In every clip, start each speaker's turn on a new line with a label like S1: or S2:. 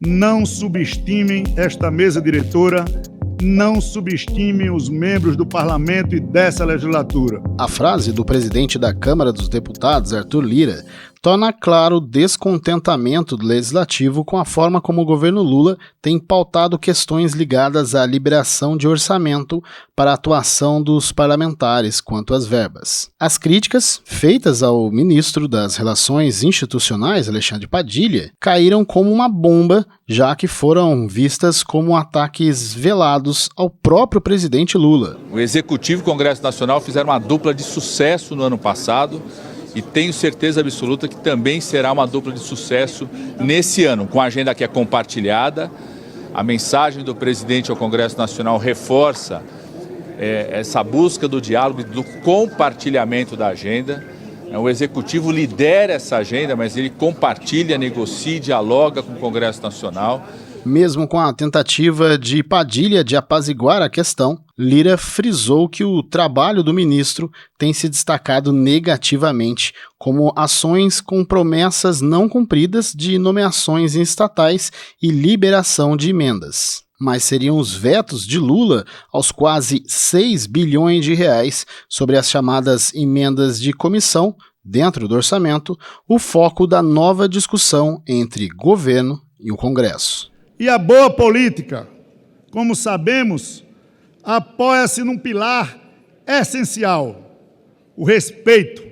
S1: Não subestimem esta mesa diretora, não subestimem os membros do parlamento e dessa legislatura.
S2: A frase do presidente da Câmara dos Deputados, Arthur Lira, torna claro o descontentamento do Legislativo com a forma como o governo Lula tem pautado questões ligadas à liberação de orçamento para a atuação dos parlamentares quanto às verbas. As críticas feitas ao ministro das Relações Institucionais, Alexandre Padilha, caíram como uma bomba, já que foram vistas como ataques velados ao próprio presidente Lula.
S3: O Executivo e o Congresso Nacional fizeram uma dupla de sucesso no ano passado e tenho certeza absoluta que também será uma dupla de sucesso nesse ano, com a agenda que é compartilhada. A mensagem do presidente ao Congresso Nacional reforça essa busca do diálogo e do compartilhamento da agenda. O Executivo lidera essa agenda, mas ele compartilha, negocia e dialoga com o Congresso Nacional.
S2: Mesmo com a tentativa de Padilha de apaziguar a questão, Lira frisou que o trabalho do ministro tem se destacado negativamente, como ações com promessas não cumpridas de nomeações em estatais e liberação de emendas. Mas seriam os vetos de Lula aos quase 6 bilhões de reais sobre as chamadas emendas de comissão, dentro do orçamento, o foco da nova discussão entre governo e o Congresso.
S1: E a boa política, como sabemos, apoia-se num pilar essencial: o respeito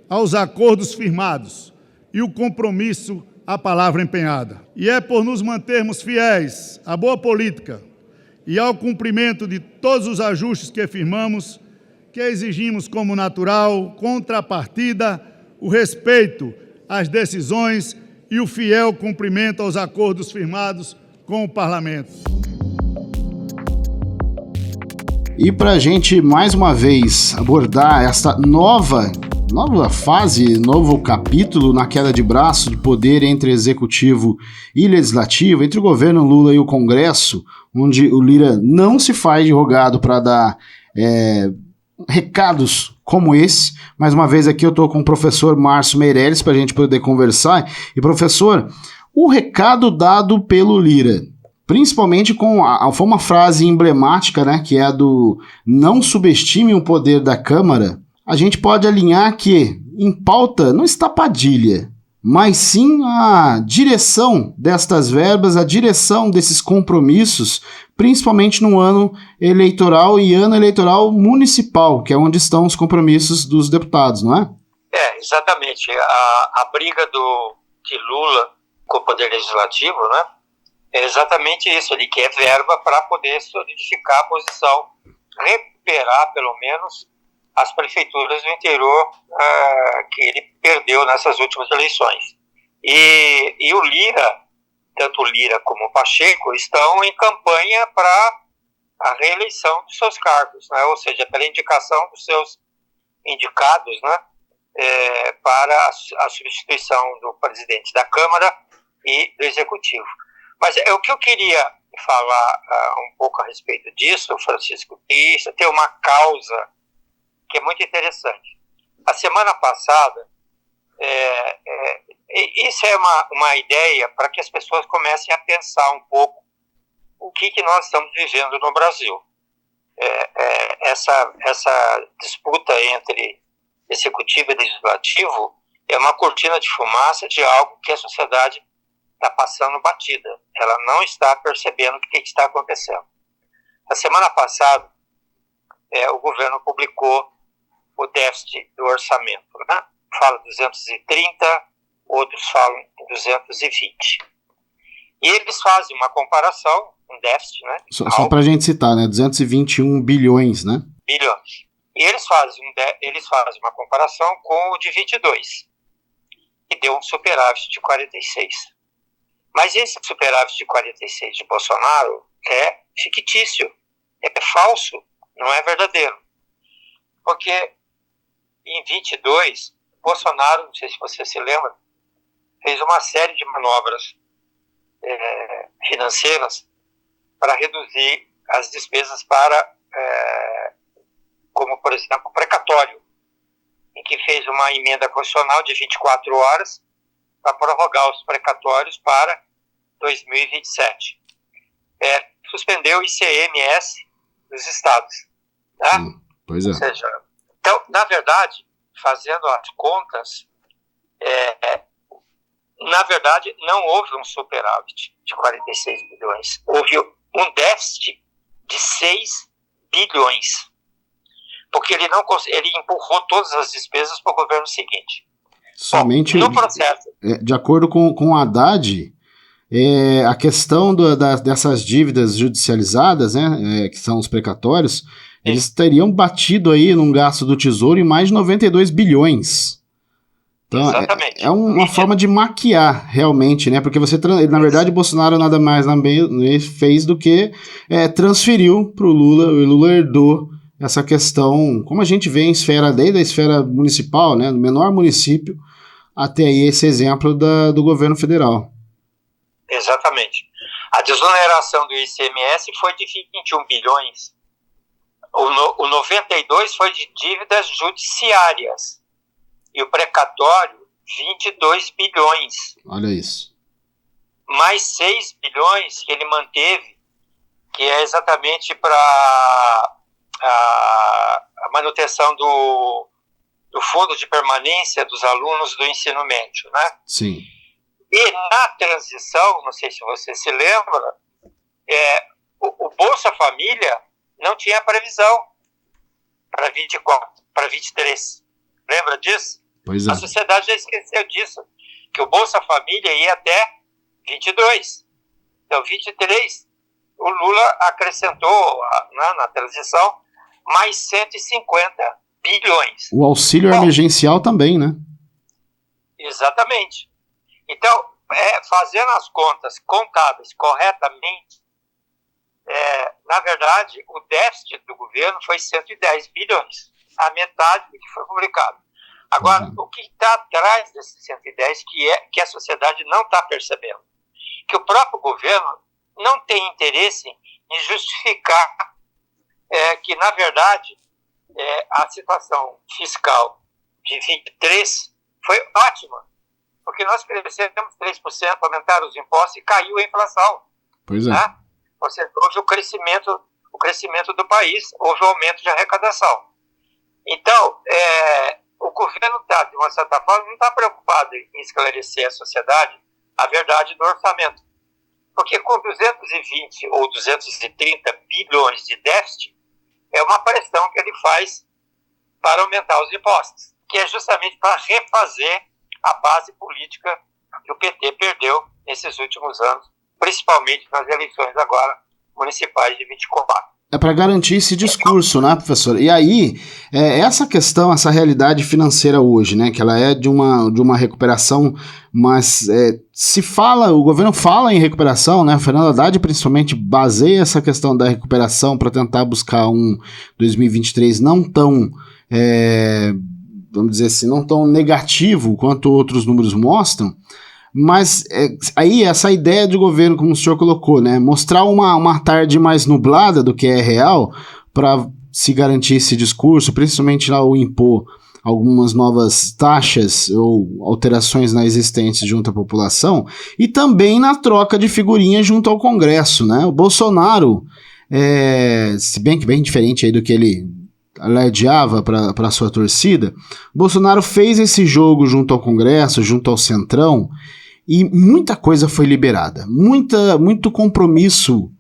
S1: aos acordos firmados e o compromisso à palavra empenhada. E é por nos mantermos fiéis à boa política e ao cumprimento de todos os ajustes que firmamos que exigimos como natural contrapartida o respeito às decisões e o fiel cumprimento aos acordos firmados com o Parlamento.
S2: E para a gente, mais uma vez, abordar esta nova fase, novo capítulo na queda de braço de poder entre Executivo e Legislativo, entre o governo Lula e o Congresso, onde o Lira não se faz de rogado para dar recados como esse. Mais uma vez aqui eu estou com o professor Márcio Meirelles para a gente poder conversar. E professor, o recado dado pelo Lira, principalmente foi uma frase emblemática, né, que é a do não subestime o poder da Câmara, a gente pode alinhar que em pauta não está Padilha, mas sim a direção destas verbas, a direção desses compromissos, principalmente no ano eleitoral e ano eleitoral municipal, que é onde estão os compromissos dos deputados, não é?
S4: Exatamente. A briga de Lula com o Poder Legislativo, né, é exatamente isso. Ele quer verba para poder solidificar a posição, recuperar, pelo menos, as prefeituras do interior que ele perdeu nessas últimas eleições. E o Lira, tanto o Lira como o Pacheco, estão em campanha para a reeleição dos seus cargos, né, ou seja, pela indicação dos seus indicados, né, para a substituição do presidente da Câmara e do Executivo. Mas o que eu queria falar um pouco a respeito disso, Francisco, tem uma causa que é muito interessante. A semana passada, isso é uma ideia para que as pessoas comecem a pensar um pouco o que nós estamos vivendo no Brasil. Essa disputa entre Executivo e Legislativo é uma cortina de fumaça de algo que a sociedade está passando batida. Ela não está percebendo o que está acontecendo. Na semana passada, o governo publicou o déficit do orçamento, né? Fala 230, outros falam 220. E eles fazem uma comparação, um déficit, né?
S2: Só para a gente citar, né? 221 bilhões, né?
S4: Bilhões. E eles fazem uma comparação com o de 22, que deu um superávit de 46. Mas esse superávit de 46 de Bolsonaro é fictício, é falso, não é verdadeiro. Porque em 22, Bolsonaro, não sei se você se lembra, fez uma série de manobras financeiras para reduzir as despesas como, por exemplo, o precatório, em que fez uma emenda constitucional de 24 horas para prorrogar os precatórios para 2027. Suspendeu o ICMS dos estados. Tá?
S2: Pois é.
S4: Ou seja, então, na verdade, fazendo as contas, na verdade, não houve um superávit de 46 bilhões. Houve um déficit de 6 bilhões. Porque ele empurrou todas as despesas para o governo seguinte.
S2: Somente
S4: no processo.
S2: De acordo com o Haddad, a questão dessas dívidas judicializadas, né, que são os precatórios, eles teriam batido aí num gasto do Tesouro em mais de 92 bilhões. Então,
S4: exatamente.
S2: É uma forma de maquiar, realmente, né? Porque na verdade, o Bolsonaro nada mais fez do que transferiu para o Lula. O Lula herdou essa questão, como a gente vê em desde a esfera municipal, né? Do menor município, até aí esse exemplo do governo federal.
S4: Exatamente. A desoneração do ICMS foi de 21 bilhões. O 92 foi de dívidas judiciárias. E o precatório, 22 bilhões.
S2: Olha isso.
S4: Mais 6 bilhões que ele manteve, que é exatamente para a manutenção do fundo de permanência dos alunos do ensino médio, né?
S2: Sim.
S4: E na transição, não sei se você se lembra, o Bolsa Família não tinha previsão para 24, para 23. Lembra disso?
S2: Pois é.
S4: A sociedade já esqueceu disso, que o Bolsa Família ia até 22. Então, 23, o Lula acrescentou na transição mais 150 bilhões.
S2: O auxílio emergencial também, né?
S4: Exatamente. Então, fazendo as contas contábeis corretamente, na verdade, o déficit do governo foi 110 bilhões, a metade do que foi publicado. Agora, o que está atrás desses 110 que a sociedade não está percebendo? Que o próprio governo não tem interesse em justificar que, na verdade, a situação fiscal de 23 foi ótima, porque nós crescemos 3%, aumentaram os impostos e caiu a inflação.
S2: Pois é.
S4: Né? Ou seja, houve o crescimento do país, houve o aumento de arrecadação. Então, o governo está, de uma certa forma, não está preocupado em esclarecer à sociedade a verdade do orçamento. Porque com 220 ou 230 bilhões de déficit, é uma pressão que ele faz para aumentar os impostos, que é justamente para refazer a base política que o PT perdeu nesses últimos anos, principalmente nas eleições agora municipais de 24.
S2: É para garantir esse discurso, né, professor? E aí, essa questão, essa realidade financeira hoje, né, que ela é de uma recuperação, mas o governo fala em recuperação, né, Fernando Haddad principalmente baseia essa questão da recuperação para tentar buscar um 2023 não tão, vamos dizer assim, não tão negativo quanto outros números mostram. Mas aí essa ideia de governo, como o senhor colocou, né, mostrar uma tarde mais nublada do que é real para se garantir esse discurso, principalmente ao impor algumas novas taxas ou alterações na existência junto à população, e também na troca de figurinhas junto ao Congresso, né? O Bolsonaro, se bem que bem diferente aí do que ele alardeava para a sua torcida, o Bolsonaro fez esse jogo junto ao Congresso, junto ao Centrão, e muita coisa foi liberada, muito compromisso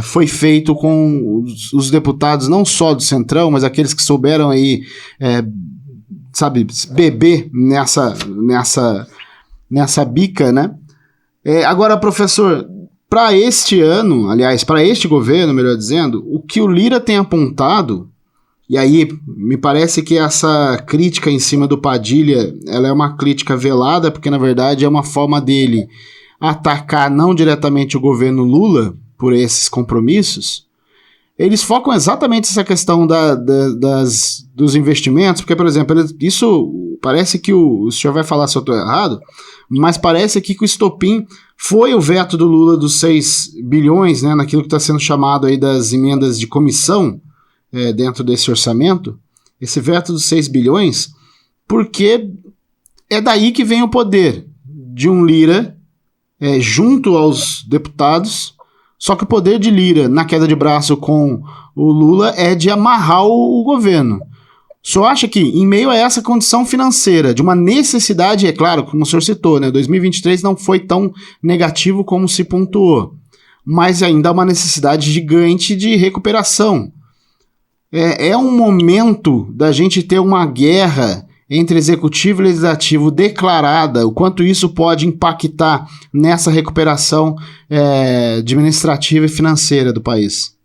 S2: foi feito com os deputados, não só do Centrão, mas aqueles que souberam aí, beber nessa bica, né? Agora, professor, para este ano, aliás, para este governo, melhor dizendo, o que o Lira tem apontado, e aí me parece que essa crítica em cima do Padilha, ela é uma crítica velada, porque na verdade é uma forma dele atacar não diretamente o governo Lula por esses compromissos. Eles focam exatamente essa questão dos investimentos, porque, por exemplo, isso parece que o senhor vai falar se eu estou errado, mas parece aqui que o estopim foi o veto do Lula dos 6 bilhões, né, naquilo que está sendo chamado aí das emendas de comissão, dentro desse orçamento, esse veto dos 6 bilhões, porque é daí que vem o poder de um Lira junto aos deputados, só que o poder de Lira, na queda de braço com o Lula, é de amarrar o governo. O senhor acha que, em meio a essa condição financeira, de uma necessidade, é claro, como o senhor citou, né, 2023 não foi tão negativo como se pontuou, mas ainda há uma necessidade gigante de recuperação. É um momento da gente ter uma guerra entre executivo e legislativo declarada, o quanto isso pode impactar nessa recuperação administrativa e financeira do país?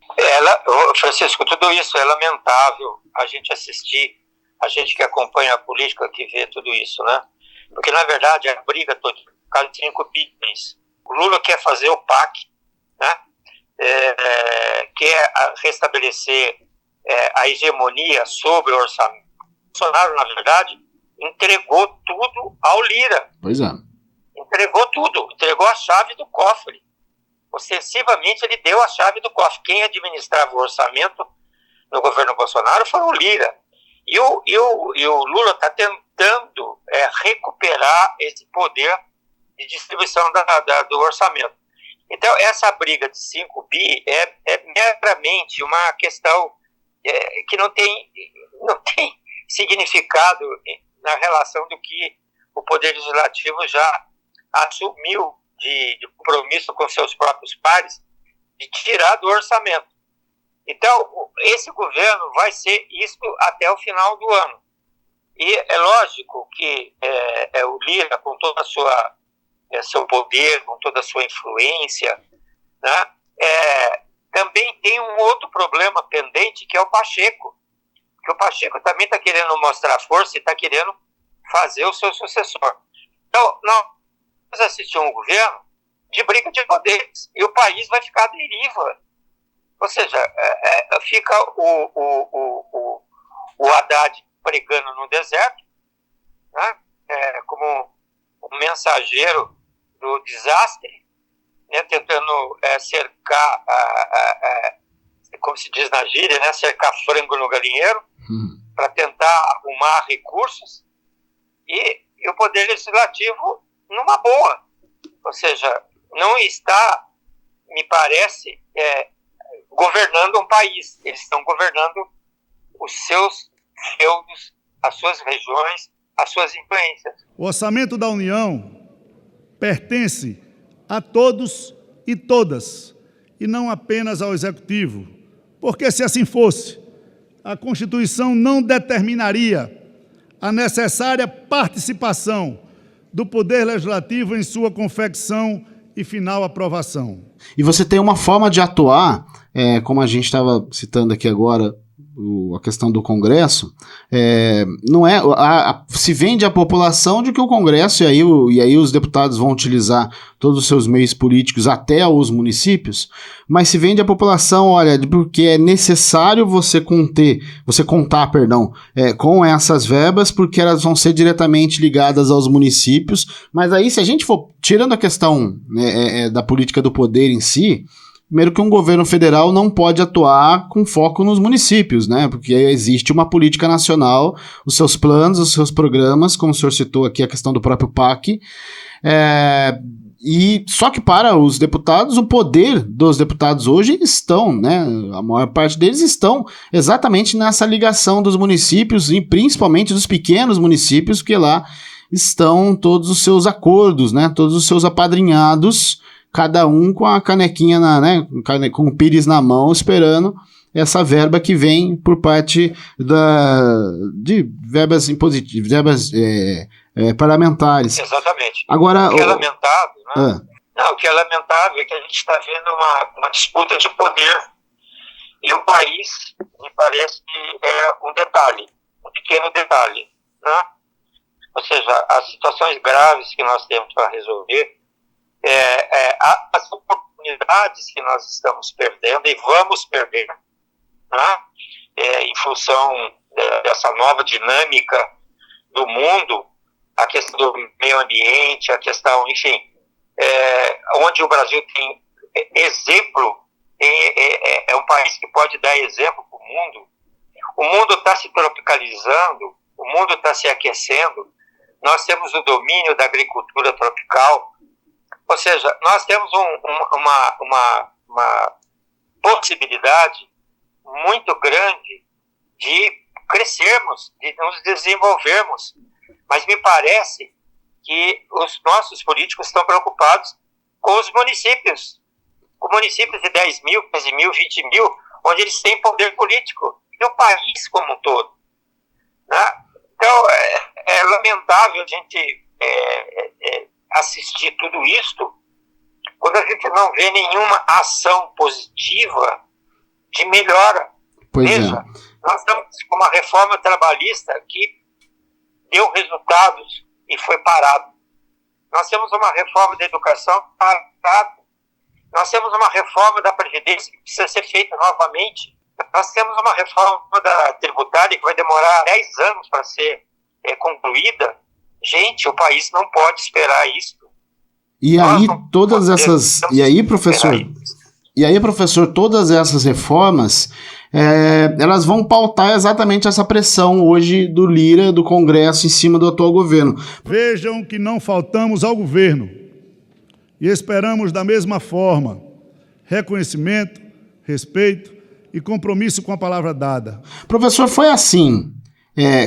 S4: Francisco, tudo isso é lamentável a gente assistir, a gente que acompanha a política, que vê tudo isso, né? Porque, na verdade, a briga toda por causa de 5 bilhões. O Lula quer fazer o PAC, né? Quer restabelecer a hegemonia sobre o orçamento. O Bolsonaro, na verdade, entregou tudo ao Lira.
S2: Pois é.
S4: Entregou tudo, entregou a chave do cofre. Ostensivamente, ele deu a chave do cofre. Quem administrava o orçamento no governo Bolsonaro foi o Lira. E o Lula está tentando recuperar esse poder de distribuição do orçamento. Então, essa briga de 5 bi é meramente uma questão que não tem significado na relação do que o Poder Legislativo já assumiu de compromisso com seus próprios pares de tirar do orçamento. Então, esse governo vai ser isso até o final do ano. E é lógico que o Lira, com toda seu poder, com toda a sua influência, né, também tem um outro problema pendente, que é o Pacheco. Que o Pacheco também está querendo mostrar força e está querendo fazer o seu sucessor. Então, nós assistimos um governo de briga de poderes e o país vai ficar à deriva. Ou seja, fica o Haddad pregando no deserto, né, como um mensageiro do desastre, né, tentando cercar, como se diz na gíria, né, cercar frango no galinheiro, para tentar arrumar recursos, e o Poder Legislativo numa boa. Ou seja, não está, me parece, governando um país. Eles estão governando os seus feudos, as suas regiões, as suas influências.
S1: O orçamento da União pertence a todos e todas, e não apenas ao Executivo, porque se assim fosse, a Constituição não determinaria a necessária participação do Poder Legislativo em sua confecção e final aprovação.
S2: E você tem uma forma de atuar, como a gente estava citando aqui agora, a questão do Congresso, não é se vende à população de que o Congresso, e aí os deputados vão utilizar todos os seus meios políticos até os municípios, mas se vende à população, olha, porque é necessário você contar com essas verbas, porque elas vão ser diretamente ligadas aos municípios. Mas aí, se a gente for tirando a questão da política do poder em si, primeiro que um governo federal não pode atuar com foco nos municípios, né? Porque existe uma política nacional, os seus planos, os seus programas, como o senhor citou aqui a questão do próprio PAC, e só que para os deputados, o poder dos deputados hoje estão, né? A maior parte deles estão exatamente nessa ligação dos municípios e principalmente dos pequenos municípios, porque lá estão todos os seus acordos, né? Todos os seus apadrinhados, cada um com a canequinha, com o pires na mão, esperando essa verba que vem por parte de verbas impositivas, verbas parlamentares.
S4: Exatamente.
S2: Agora,
S4: o que é lamentável, né? Não, o que é lamentável é que a gente está vendo uma disputa de poder, e o país, me parece, um detalhe, um pequeno detalhe, né? Ou seja, as situações graves que nós temos para resolver, as oportunidades que nós estamos perdendo e vamos perder, né? Em função dessa nova dinâmica do mundo, a questão do meio ambiente, a questão, enfim, onde o Brasil tem exemplo, é um país que pode dar exemplo para o mundo. O mundo está se tropicalizando, o mundo está se aquecendo, nós temos o domínio da agricultura tropical, Ou seja, nós temos uma possibilidade muito grande de crescermos, de nos desenvolvermos, mas me parece que os nossos políticos estão preocupados com os municípios, com municípios de 10 mil, 15 mil, 20 mil, onde eles têm poder político, e o país como um todo, né? Então, é lamentável a gente assistir tudo isto quando a gente não vê nenhuma ação positiva de melhora.
S2: Pois
S4: Veja, nós estamos com uma reforma trabalhista que deu resultados e foi parado. Nós temos uma reforma da educação parada. Nós temos uma reforma da Previdência que precisa ser feita novamente. Nós temos uma reforma da tributária que vai demorar 10 anos para ser concluída. Gente, o país não pode esperar isso.
S2: E aí, todas essas. E aí, professor, todas essas reformas, elas vão pautar exatamente essa pressão hoje do Lira, do Congresso, em cima do atual governo.
S1: Vejam que não faltamos ao governo e esperamos da mesma forma reconhecimento, respeito e compromisso com a palavra dada.
S2: Professor, foi assim,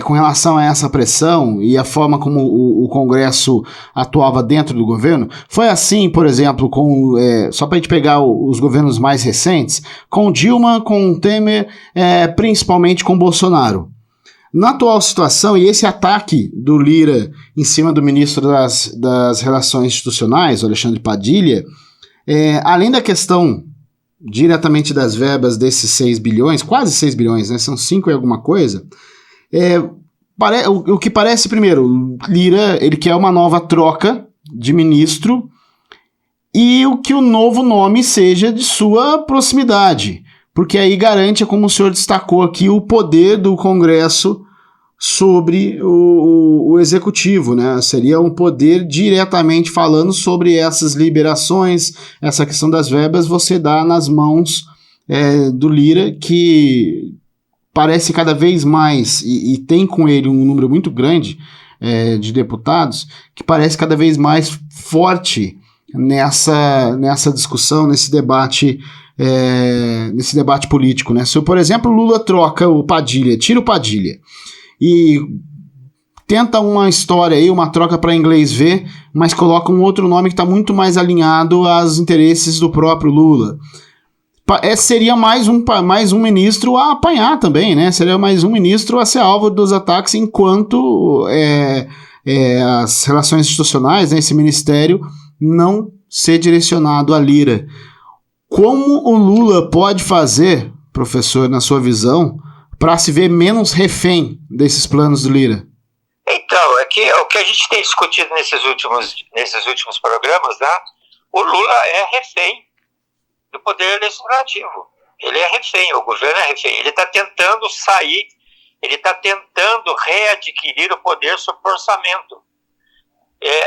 S2: com relação a essa pressão e a forma como o Congresso atuava dentro do governo? Foi assim, por exemplo, só para a gente pegar os governos mais recentes, com Dilma, com Temer, principalmente com Bolsonaro. Na atual situação, e esse ataque do Lira em cima do ministro das Relações Institucionais, Alexandre Padilha, além da questão diretamente das verbas desses 6 bilhões, quase 6 bilhões, né, são 5 e alguma coisa, o que parece, primeiro, Lira, ele quer uma nova troca de ministro e que o novo nome seja de sua proximidade, porque aí garante, como o senhor destacou aqui, o poder do Congresso sobre o Executivo, né? Seria um poder diretamente falando sobre essas liberações, essa questão das verbas, você dá nas mãos do Lira, que parece cada vez mais, e tem com ele um número muito grande de deputados, que parece cada vez mais forte nessa discussão, nesse debate político, né? Se, por exemplo, Lula troca o Padilha, tira o Padilha e tenta uma história aí, uma troca para inglês ver, mas coloca um outro nome que está muito mais alinhado aos interesses do próprio Lula. Seria mais um ministro a apanhar também, né? Seria mais um ministro a ser alvo dos ataques, enquanto as relações institucionais, né, esse ministério, não ser direcionado a Lira. Como o Lula pode fazer, professor, na sua visão, para se ver menos refém desses planos do Lira?
S4: Então, o que a gente tem discutido nesses últimos programas, né? O Lula é refém do poder legislativo. Ele é refém, o governo é refém. Ele está tentando sair, ele está tentando readquirir o poder sobre o orçamento.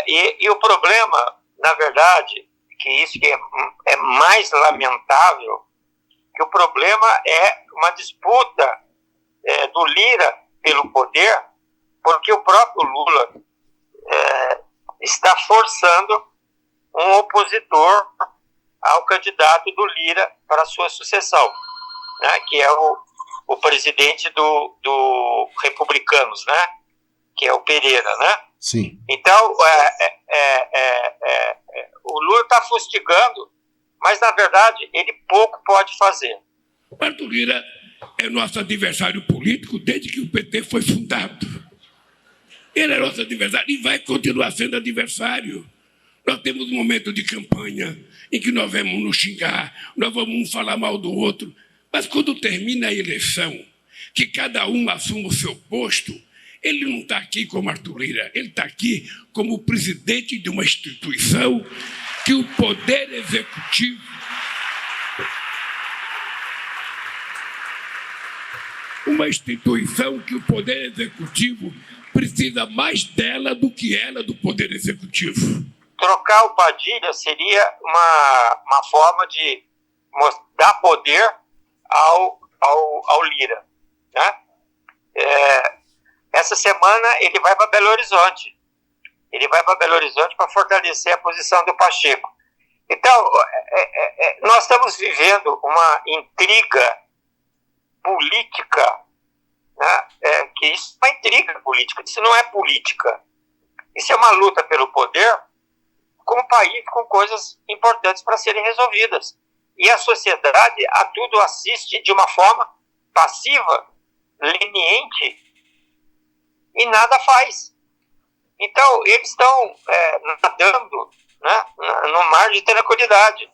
S4: E o problema, na verdade, que isso que é mais lamentável, que o problema é uma disputa do Lira pelo poder, porque o próprio Lula está forçando um opositor ao candidato do Lira para a sua sucessão, né, que é o presidente do Republicanos, né, que é o Pereira, né?
S2: Sim.
S4: Então, o Lula está fustigando, mas, na verdade, ele pouco pode fazer.
S5: O Arthur Lira é nosso adversário político desde que o PT foi fundado. Ele é nosso adversário e vai continuar sendo adversário. Nós temos um momento de campanha em que nós vamos nos xingar, nós vamos falar mal do outro, mas quando termina a eleição, que cada um assume o seu posto, ele não está aqui como Arthur Lira, ele está aqui como presidente de uma instituição que o Poder Executivo precisa mais dela do que ela do Poder Executivo.
S4: Trocar o Padilha seria uma forma de dar poder ao Lira, né? Essa semana ele vai para Belo Horizonte. Ele vai para Belo Horizonte para fortalecer a posição do Pacheco. Então, nós estamos vivendo uma intriga política, né? Que isso é uma intriga política, isso não é política. Isso é uma luta pelo poder com o país, com coisas importantes para serem resolvidas. E a sociedade a tudo assiste de uma forma passiva, leniente, e nada faz. Então, eles estão nadando, né, no mar de tranquilidade.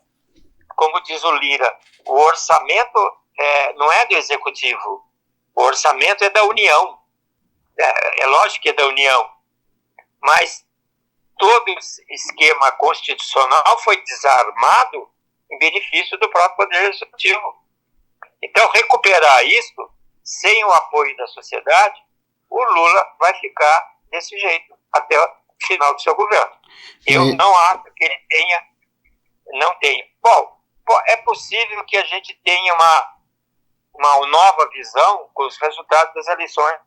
S4: Como diz o Lira, o orçamento não é do Executivo, o orçamento é da União. É lógico que é da União, mas todo esquema constitucional foi desarmado em benefício do próprio Poder Executivo. Então, recuperar isso, sem o apoio da sociedade, o Lula vai ficar desse jeito até o final do seu governo. Eu não acho que ele não tenha. Bom, é possível que a gente tenha uma nova visão com os resultados das eleições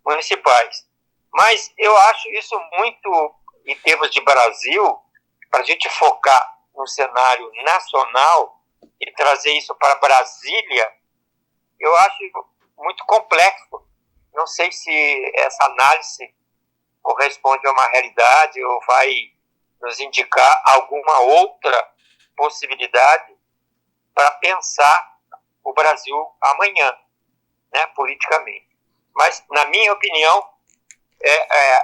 S4: municipais. Mas eu acho isso muito, em termos de Brasil, para a gente focar no cenário nacional e trazer isso para Brasília, eu acho muito complexo. Não sei se essa análise corresponde a uma realidade ou vai nos indicar alguma outra possibilidade para pensar o Brasil amanhã, né, politicamente. Mas, na minha opinião,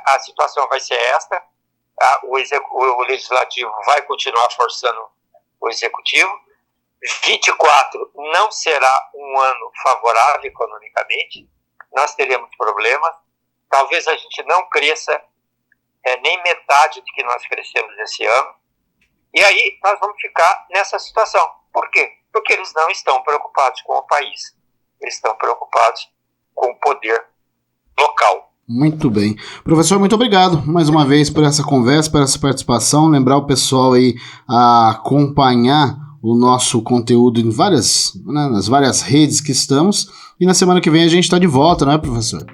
S4: a situação vai ser esta. O Legislativo vai continuar forçando o Executivo. 24 não será um ano favorável economicamente. Nós teremos problemas. Talvez a gente não cresça nem metade do que nós crescemos esse ano. E aí nós vamos ficar nessa situação. Por quê? Porque eles não estão preocupados com o país. Eles estão preocupados com o poder local.
S2: Muito bem. Professor, muito obrigado mais uma vez por essa conversa, por essa participação. Lembrar o pessoal aí a acompanhar o nosso conteúdo em nas várias redes que estamos. E na semana que vem a gente está de volta, não é, professor?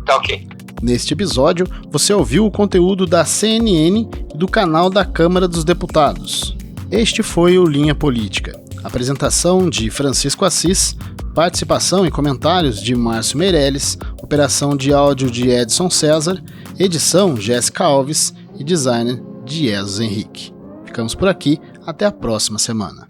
S4: Tá ok.
S2: Neste episódio, você ouviu o conteúdo da CNN e do canal da Câmara dos Deputados. Este foi o Linha Política. Apresentação de Francisco Assis, participação e comentários de Márcio Meirelles, operação de áudio de Edson César, edição Jéssica Alves e designer de Jesus Henrique. Ficamos por aqui, até a próxima semana.